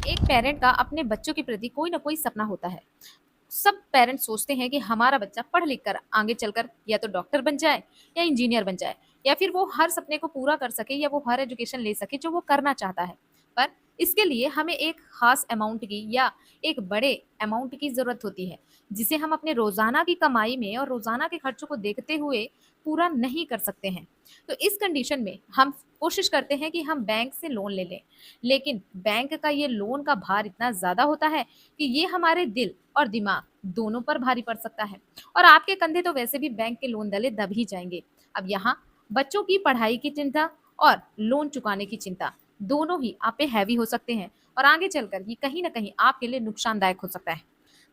एक पेरेंट का अपने बच्चों के प्रति कोई ना कोई सपना होता है। सब पेरेंट्स सोचते हैं कि हमारा बच्चा पढ़ लिख कर आगे चलकर या तो डॉक्टर बन जाए या इंजीनियर बन जाए, या फिर वो हर सपने को पूरा कर सके या वो हर एजुकेशन ले सके जो वो करना चाहता है। पर इसके लिए हमें एक खास अमाउंट की या एक बड़े अमाउंट की ज़रूरत होती है, जिसे हम अपने रोज़ाना की कमाई में और रोज़ाना के खर्चों को देखते हुए पूरा नहीं कर सकते हैं। तो इस कंडीशन में हम कोशिश करते हैं कि हम बैंक से लोन ले लें, लेकिन बैंक का ये लोन का भार इतना ज़्यादा होता है कि ये हमारे दिल और दिमाग दोनों पर भारी पड़ सकता है, और आपके कंधे तो वैसे भी बैंक के लोन तले दब ही जाएंगे। अब यहाँ बच्चों की पढ़ाई की चिंता और लोन चुकाने की चिंता दोनों ही आप पे हैवी हो सकते हैं, और आगे चलकर ये कहीं ना कहीं आपके लिए नुकसानदायक हो सकता है।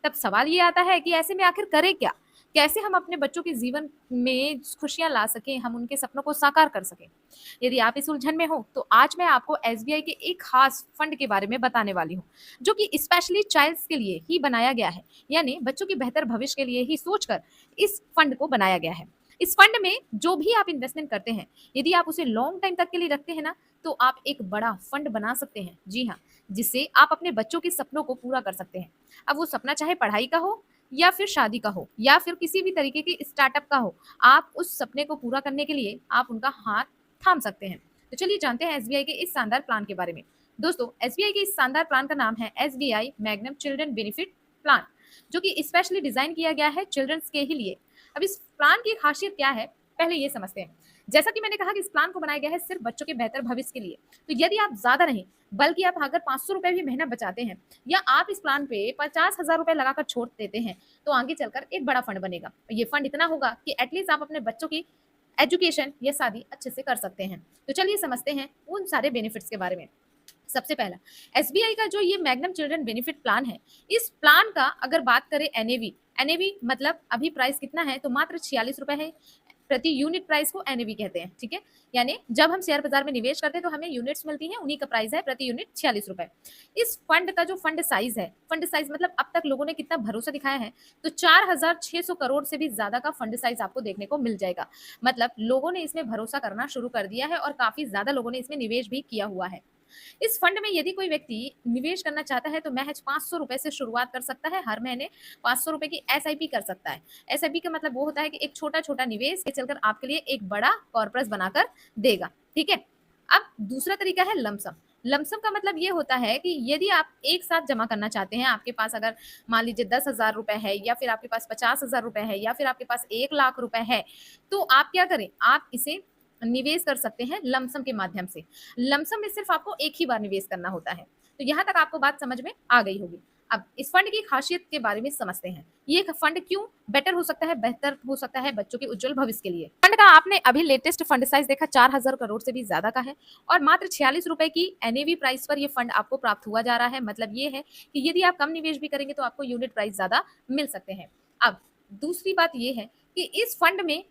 तब सवाल ये आता है कि ऐसे में आखिर करें क्या? कैसे हम अपने बच्चों के जीवन में खुशियां ला सकें, हम उनके सपनों को साकार कर सकें? यदि आप इस उलझन में हो तो आज मैं आपको एसबीआई के एक खास फंड के बारे में बताने वाली हूँ, जो कि स्पेशली चाइल्ड्स के लिए ही बनाया गया है। यानी बच्चों के बेहतर भविष्य के लिए ही सोचकर इस फंड को बनाया गया है। इस फंड में जो भी आप इन्वेस्टमेंट करते हैं, यदि आप उसे लॉन्ग टाइम तक के लिए रखते हैं ना, तो आप एक बड़ा फंड बना सकते हैं। जी हाँ, जिससे आप अपने बच्चों के सपनों को पूरा कर सकते हैं। अब वो सपना चाहे पढ़ाई का हो, या फिर शादी का हो, या फिर किसी भी तरीके के स्टार्टअप का हो, आप उस सपने को पूरा करने के लिए आप उनका हाथ थाम सकते हैं। तो चलिए जानते हैं एसबीआई के इस शानदार प्लान के बारे में। दोस्तों, एसबीआई के इस शानदार प्लान का नाम है SBI magnum children benefit plan, जो कि स्पेशली डिजाइन किया गया है चिल्ड्रंस के ही लिए। अब इस प्लान की खासियत क्या है, पहले ये समझते हैं। जैसा कि मैंने कहा कि इस प्लान को बनाया गया है सिर्फ बच्चों के बेहतर भविष्य के लिए। तो यदि आप ज्यादा नहीं, बल्कि आप अगर 500 रुपए भी महीना बचाते हैं, या आप इस प्लान पे 50,000 रुपए लगाकर छोड़ देते हैं, तो आगे चलकर एक बड़ा फंड बनेगा। ये फंड इतना होगा कि एटलीस्ट आप अपने बच्चों की एजुकेशन या शादी अच्छे से कर सकते हैं। तो चलिए समझते हैं उन सारे बेनिफिट्स के बारे में। सबसे पहला, एसबीआई का जो ये मैग्नम चिल्ड्रन बेनिफिट प्लान है, इस प्लान का अगर बात करें एनएवी, एनएवी मतलब अभी प्राइस कितना है, तो मात्र 46 रुपए है। प्रति यूनिट प्राइस को एनएवी कहते हैं, ठीक है। यानी जब हम शेयर बाजार में निवेश करते हैं तो हमें यूनिट्स मिलती हैं, उन्हीं का प्राइस है प्रति यूनिट 46 रुपए। इस फंड का जो फंड साइज है, फंड साइज मतलब अब तक लोगों ने कितना भरोसा दिखाया है, तो 4,600 करोड़ से भी ज्यादा का फंड साइज आपको देखने को मिल जाएगा। मतलब लोगों ने इसमें भरोसा करना शुरू कर दिया है, और काफी ज्यादा लोगों ने इसमें निवेश भी किया हुआ है। इस फंड में यदि कोई व्यक्ति निवेश करना चाहता है तो महज 500 रुपए से शुरुआत कर सकता है। हर महीने 500 रुपए की एसआईपी कर सकता है। एसआईपी का मतलब वो होता है कि एक छोटा छोटा निवेश ये चलकर आपके लिए एक बड़ा कॉर्पस बनाकर देगा, ठीक है। अब दूसरा तरीका है लमसम। लमसम का मतलब ये होता है कि यदि आप एक साथ जमा करना चाहते हैं, आपके पास अगर मान लीजिए 10,000 रुपए है, या फिर आपके पास 50,000 रुपए है, या फिर आपके पास 1 लाख रुपए है, तो आप क्या करें, आप इसे निवेश कर सकते हैं लमसम के माध्यम से। लमसम में सिर्फ आपको एक ही बार निवेश करना होता है। तो यहाँ तक आपको बात समझ में आ गई होगी। अब इस फंड की खासियत के बारे में समझते हैं। ये फंड क्यों बेटर हो सकता है, बेहतर हो सकता है बच्चों के उज्जवल भविष्य के लिए। फंड का आपने अभी लेटेस्ट फंड साइज देखा 4,000 करोड़ से भी ज्यादा का है, और मात्र 46 रुपए की एनएवी प्राइस पर ये फंड आपको प्राप्त हुआ जा रहा है। मतलब ये है कि यदि आप कम निवेश भी करेंगे तो आपको यूनिट प्राइस ज्यादा मिल सकते हैं। अब दूसरी बात ये है कि इस फंड में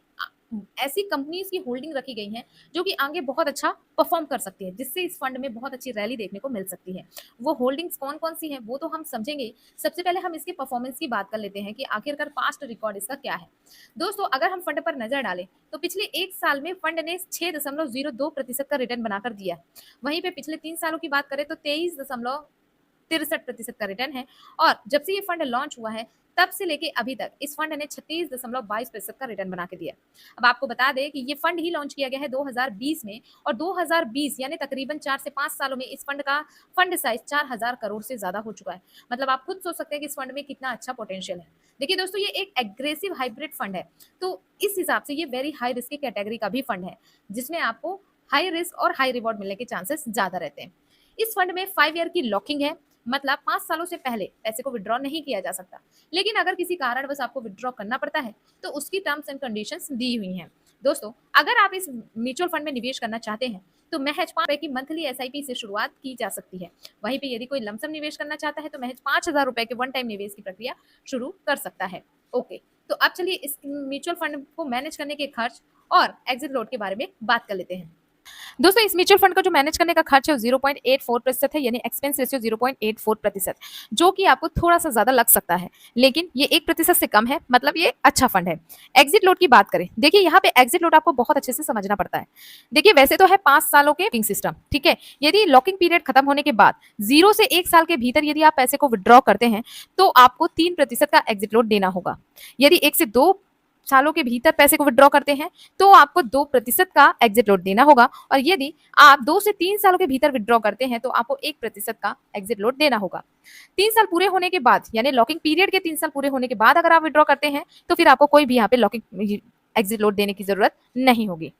ऐसी कंपनीज की होल्डिंग रखी गई हैं जो कि आगे बहुत अच्छा परफॉर्म कर सकती है, जिससे इस फंड में बहुत अच्छी रैली देखने को मिल सकती है। वो होल्डिंग्स कौन कौन सी हैं वो तो हम समझेंगे। सबसे पहले हम इसके परफॉर्मेंस की बात कर लेते हैं कि आखिरकार पास्ट रिकॉर्ड इसका क्या है। दोस्तों, अगर हम फंड पर नजर डालें तो पिछले एक साल में फंड ने 6.02% का रिटर्न बनाकर दिया है। वहीं पे पिछले 3 सालों की बात करें तो 23.63% का रिटर्न है। और जब से ये फंड लॉन्च हुआ है तब से लेके अभी तक इस फंड ने 36.22% का रिटर्न बना के दिया। अब आपको बता दें कि ये फंड ही लॉन्च किया गया है 2020 में, और 2020 यानी तकरीबन 4 से 5 सालों में इस फंड का फंड साइज 4,000 करोड़ से ज्यादा हो चुका है। मतलब आप खुद सोच सकते हैं कि इस फंड में कितना अच्छा पोटेंशियल है। देखिए दोस्तों, ये एक एग्रेसिव हाइब्रिड फंड है, तो इस हिसाब से ये वेरी हाई रिस्क की कैटेगरी का भी फंड है, जिसमें आपको हाई रिस्क और हाई रिवॉर्ड मिलने के चांसेस ज्यादा रहते हैं। इस फंड में 5 ईयर की लॉकिंग है, मतलब 5 सालों से पहले पैसे को विड्रॉ नहीं किया जा सकता। लेकिन अगर किसी कारणवश आपको विड्रॉ करना पड़ता है तो उसकी टर्म्स एंड कंडीशंस दी हुई हैं। दोस्तों, अगर आप इस म्यूचुअल फंड में निवेश करना चाहते हैं तो महज 5 रुपए की मंथली एसआईपी से शुरुआत की जा सकती है। वहीं पे यदि कोई लमसम निवेश करना चाहता है तो महज 5,000 रुपए के वन टाइम निवेश की प्रक्रिया शुरू कर सकता है। ओके, तो अब चलिए इस म्यूचुअल फंड को मैनेज करने के खर्च और एग्जिट लोड के बारे में बात कर लेते हैं। दोस्तों इस म्यूचुअल फंड का जो मैनेज करने का खर्च है वो 0.84% है, यानी एक्सपेंस रेशियो 0.84%, जो कि आपको थोड़ा सा ज्यादा लग सकता है, लेकिन ये 1% से कम है, मतलब ये अच्छा फंड है। एग्जिट लोड की बात करें, देखिए यहाँ पे एग्जिट लोड आपको बहुत अच्छे से समझना पड़ता है। देखिए वैसे तो है 5 सालों के लॉकिंग सिस्टम, ठीक है। यदि लॉकिंग पीरियड खत्म होने के बाद 0 से 1 साल के भीतर यदि आप पैसे को विड्रॉ करते हैं तो आपको 3% का एग्जिट लोड देना होगा। यदि 1 से 2 सालों के भीतर पैसे को विड्रॉ करते हैं तो आपको 2% का एग्जिट लोड देना होगा, और यदि आप 2 से 3 सालों के भीतर विड्रॉ करते हैं तो आपको 1% का एग्जिट लोड देना होगा। 3 साल पूरे होने के बाद, यानी लॉकिंग पीरियड के 3 साल पूरे होने के बाद अगर आप विड्रॉ करते हैं तो फिर आपको कोई भी यहाँ पे लॉकिंग एग्जिट लोड देने की जरूरत नहीं होगी।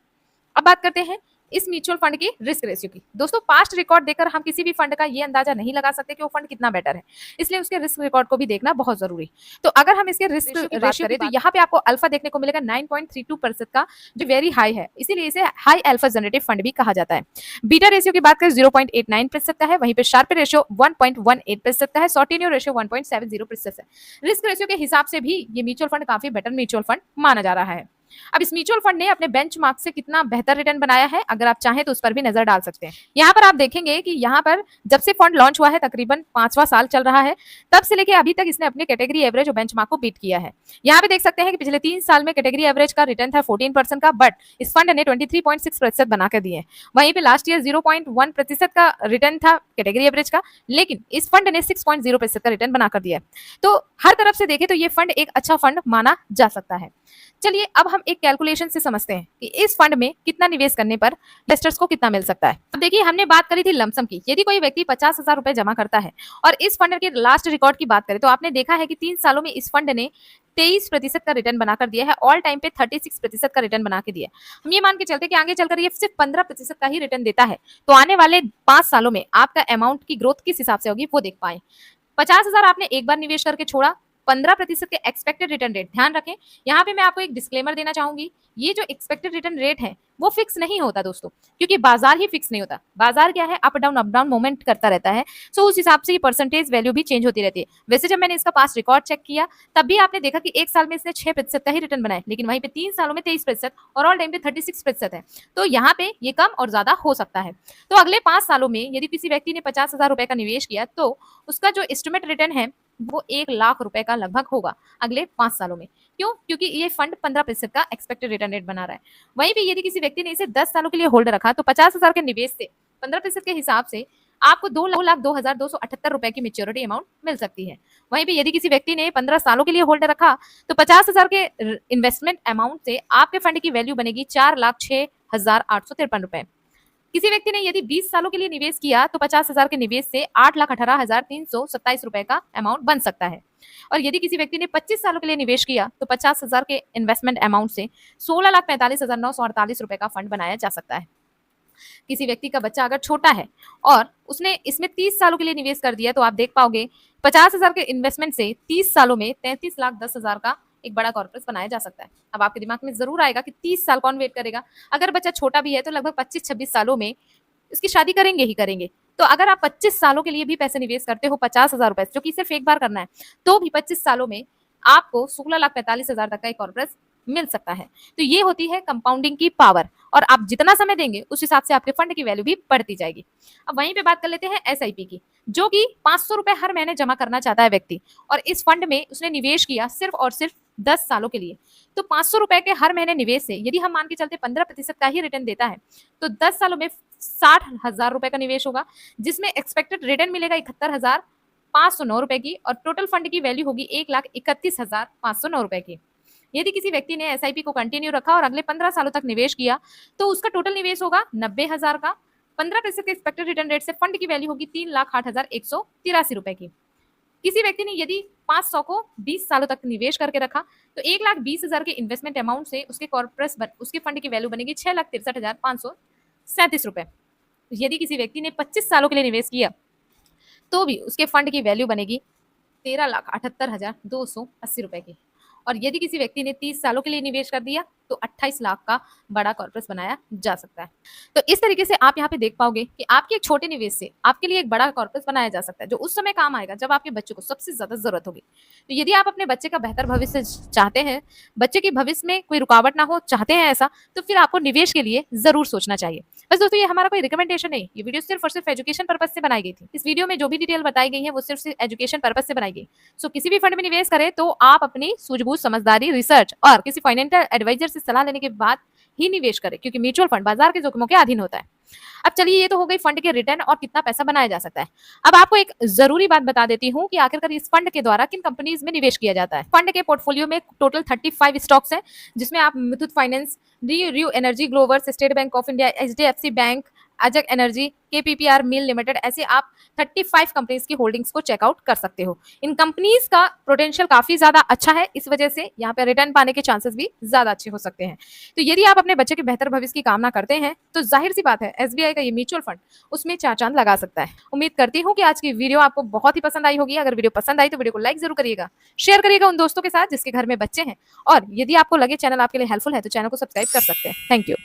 अब बात करते हैं इस म्यूचुअल फंड की रिस्क रेशियो की। दोस्तों पास्ट रिकॉर्ड देखकर हम किसी भी फंड का ये अंदाजा नहीं लगा सकते कि वो फंड कितना बेटर है, इसलिए उसके रिस्क रिकॉर्ड को भी देखना बहुत जरूरी। तो अगर हम इसके रिस्क रेशियो करें तो यहाँ पे आपको अल्फा देखने को मिलेगा 9.32% का, जो वेरी हाई है, इसीलिए इसे हाई अल्फा जनरेटिव फंड भी कहा जाता है। बीटा रेशियो की बात करें 0.89% का है, वहीं पे शार्प रेशियो 1.18% का है, सॉर्टिनियो रेशियो 1.70% है। रिस्क रेशियो के हिसाब से भी ये म्यूचुअल फंड काफी बेटर म्यूचुअल फंड माना जा रहा है। अब इस म्यूचुअल फंड ने अपने बेंचमार्क से कितना बेहतर रिटर्न बनाया है, अगर आप चाहें तो उस पर भी नजर डाल सकते हैं। यहाँ पर आप देखेंगे कि यहाँ पर जब से फंड लॉन्च हुआ है, तकरीबन 5वां साल चल रहा है, तब से लेके अभी तक इसने अपने कैटेगरी एवरेज और बेंचमार्क को बीट किया है। यहाँ पे देख सकते हैं कि पिछले 3 साल में कैटेगरी एवरेज का रिटर्न था 14% का, बट इस फंड ने 23.6% बनाकर दिए। वहीं पे लास्ट ईयर 0.1% का रिटर्न था कैटेगरी एवरेज का, लेकिन इस फंड ने 6.0% का रिटर्न बनाकर दिया। तो हर तरफ से देखें तो ये फंड एक अच्छा फंड माना जा सकता है। चलिए अब हम एक कैलकुलेशन से समझते हैं कि इस फंड में कितना निवेश करने पर इन्वेस्टर्स को कितना मिल सकता है। अब देखिए हमने बात करी थी लमसम की। यदि कोई व्यक्ति 50,000 रुपए जमा करता है और इस फंड के लास्ट रिकॉर्ड की बात करें तो आपने देखा है कि 3 सालों में इस फंड ने 23% का रिटर्न बनाकर दिया है, ऑल टाइम पे 36% का रिटर्न बना के दिया। हम ये मान के चलते कि आगे चलकर ये सिर्फ 15% का ही रिटर्न देता है, तो आने वाले 5 सालों में आपका अमाउंट की ग्रोथ किस हिसाब से होगी वो देख पाए। 50,000 आपने एक बार निवेश करके छोड़ा, 15% के एक्सपेक्टेड रिटर्न रेट। ध्यान रखें, यहाँ पे मैं आपको एक डिस्क्लेमर देना चाहूंगी, ये जो एक्सपेक्टेड रिटर्न रेट है वो फिक्स नहीं होता दोस्तों, क्योंकि बाजार ही फिक्स नहीं होता। बाजार क्या है, अप डाउन मूवमेंट करता रहता है, सो उस हिसाब से ये परसेंटेज वैल्यू भी चेंज होती रहती है। वैसे जब मैंने इसका पास रिकॉर्ड चेक किया तब भी आपने देखा कि 1 साल में इसने 6% का ही रिटर्न बनाया, लेकिन वहीं पे 3 सालों में 23% और ऑल टाइम पे 36% है। तो यहाँ पे ये कम और ज्यादा हो सकता है। तो अगले 5 सालों में यदि किसी व्यक्ति ने 50,000 रुपए का निवेश किया तो उसका जो एस्टिमेट रिटर्न है वो 1 लाख रुपए का लगभग होगा अगले 5 सालों में। क्यों? क्योंकि ये फंड 15% का एक्सपेक्टेड रिटर्न रेट बना रहा है। वहीं भी यदि किसी व्यक्ति ने इसे 10 सालों के लिए होल्ड रखा तो 50,000 के निवेश से 15% के हिसाब से आपको 2,02,278 रुपए की मेच्योरिटी अमाउंट मिल सकती है। वहीं भी यदि किसी व्यक्ति ने 15 सालों के लिए होल्ड रखा तो 50,000 के इन्वेस्टमेंट अमाउंट से आपके फंड की वैल्यू बनेगी 4,06,853 रुपए। किसी व्यक्ति ने यदि 20 सालों के लिए निवेश किया तो 50,000 के निवेश से 8,18,327 रुपए का अमाउंट बन सकता है। और यदि किसी व्यक्ति ने 25 सालों के लिए निवेश किया तो 50,000 के इन्वेस्टमेंट अमाउंट से 16,45,948 रुपए का फंड बनाया जा सकता है। किसी व्यक्ति का बच्चा अगर छोटा है और उसने इसमें 30 सालों के लिए निवेश कर दिया तो आप देख पाओगे 50,000 के इन्वेस्टमेंट से 30 सालों में 33,10,000 का एक बड़ा कॉर्पस बनाया जा सकता है। अब आपके दिमाग में जरूर आएगा कि 30 साल कौन वेट करेगा, अगर बच्चा छोटा भी है तो लगभग 25-26 सालों में इसकी शादी करेंगे ही करेंगे। तो अगर आप 25 सालों के लिए भी पैसे निवेश करते हो 50,000 रुपए, जो कि सिर्फ एक बार करना है, तो भी 25 सालों में आपको 16,45,000 तक का एक कॉर्पस मिल सकता है। तो ये होती है कंपाउंडिंग की पावर, और आप जितना समय देंगे उस हिसाब से आपके फंड की वैल्यू भी बढ़ती जाएगी। अब वहीं पे बात कर लेते हैं एसआईपी की, जो कि 500 रुपए हर महीने जमा करना चाहता है व्यक्ति, और इस फंड में उसने निवेश किया सिर्फ और सिर्फ 10 सालों के लिए। तो 500 रुपए के हर महीने निवेश से यदि हम मान के चलते 15% का ही रिटर्न देता है तो 10 सालों में 60,000 रुपए का निवेश होगा, जिसमें एक्सपेक्टेड रिटर्न मिलेगा 71,509 रुपए की, और टोटल फंड की वैल्यू होगी 1,31,509 रुपए की। यदि किसी व्यक्ति ने एसआईपी को कंटिन्यू रखा और अगले 15 सालों तक निवेश किया तो उसका टोटल निवेश होगा 90,000 का। 15% के एक्सपेक्टेड रिटर्न रेट से फंड की वैल्यू होगी 3,08,183 रुपए की। किसी व्यक्ति ने यदि 500 को 20 सालों तक निवेश करके रखा तो 1,20,000 के इन्वेस्टमेंट अमाउंट से उसके कॉर्पोरेट उसके फंड की वैल्यू बनेगी 6,63,537 रुपए। यदि किसी व्यक्ति ने 25 सालों के लिए निवेश किया तो भी उसके फंड की वैल्यू बनेगी 13,78,280 रुपए की। और यदि किसी व्यक्ति ने 30 सालों के लिए निवेश कर दिया तो 28 लाख का बड़ा कॉर्पस बनाया जा सकता है। तो इस तरीके से आप यहाँ पे देख पाओगे कि आपके एक छोटे निवेश से आपके लिए एक बड़ा कॉर्पस बनाया जा सकता है, जो उस समय काम आएगा जब आपके बच्चे को सबसे ज्यादा जरूरत होगी। तो यदि आप अपने बच्चे का बेहतर भविष्य चाहते हैं, बच्चे के भविष्य में कोई रुकावट ना हो चाहते हैं ऐसा, तो फिर आपको निवेश के लिए जरूर सोचना चाहिए। बस दोस्तों, ये हमारा कोई रिकमेंडेशन नहीं, ये वीडियो सिर्फ और सिर्फ एजुकेशन पर्पज से बनाई गई थी। इस वीडियो में जो भी डिटेल बताई गई है वो सिर्फ एजुकेशन पर्पज से बनाई गई। सो किसी भी फंड में निवेश करें तो आप अपनी सूझबूझ, समझदारी, रिसर्च और किसी फाइनेंशियल एडवाइजर से सलाह लेने के बाद ही निवेश करें, क्योंकि म्यूचुअल फंड बाजार के जोखिमों के अधीन होता है। अब चलिए, ये तो हो गई फंड के रिटर्न और कितना पैसा बनाया जा सकता है। अब आपको एक जरूरी बात बता देती हूँ कि आखिरकार इस फंड के द्वारा किन कंपनीज में निवेश किया जाता है। फंड के पोर्टफोलियो में टोटल 35 स्टॉक्स हैं, जिसमें आप Muthoot finance, due energy, glovers, State Bank of India, HDFC Bank, अजक एनर्जी, केपीपीआर मिल लिमिटेड, ऐसे आप 35 कंपनीज की होल्डिंग्स को चेकआउट कर सकते हो। इन कंपनीज का पोटेंशियल काफी ज्यादा अच्छा है, इस वजह से यहाँ पे रिटर्न पाने के चांसेस भी ज्यादा अच्छे हो सकते हैं। तो यदि आप अपने बच्चे के बेहतर भविष्य की कामना करते हैं तो जाहिर सी बात है, एसबीआई का ये म्यूचुअल फंड उसमें चार चांद लगा सकता है। उम्मीद करती हूँ कि आज की वीडियो आपको बहुत ही पसंद आई होगी। अगर वीडियो पसंद आई तो वीडियो को लाइक जरूर करिएगा, शेयर करिएगा उन दोस्तों के साथ जिसके घर में बच्चे हैं, और यदि आपको लगे चैनल आपके लिए हेल्पफुल है तो चैनल को सब्सक्राइब कर सकते हैं। Thank you.